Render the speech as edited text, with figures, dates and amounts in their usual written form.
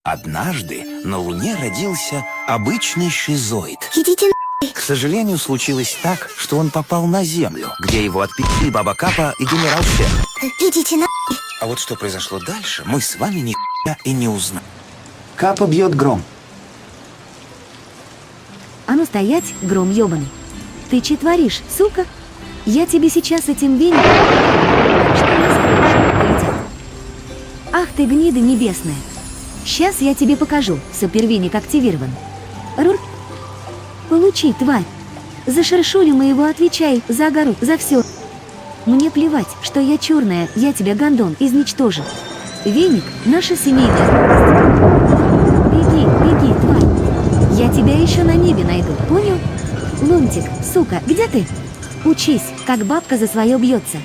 Однажды на Луне родился обычный шизоид. Идите К сожалению, случилось так, что он попал на Землю, где его отпили баба Капа и генерал Шер. Идите на. А вот что произошло дальше, мы с вами никогда и не узнаем. Капа бьет гром. А ну стоять, гром ёбаный. Ты че творишь, сука? Я тебе сейчас этим веником... Что полетят. Ах ты гнида небесная. Сейчас я тебе покажу, супервеник активирован. Рур. Получи, тварь. За шершулю моего отвечай, за огород, за все. Мне плевать, что я черная, я тебя, гондон, изничтожу. Веник — наша семейная гордость. Беги, беги, тварь. Я тебя еще на небе найду, понял? Лунтик, сука, где ты? Учись, как бабка за свое бьется.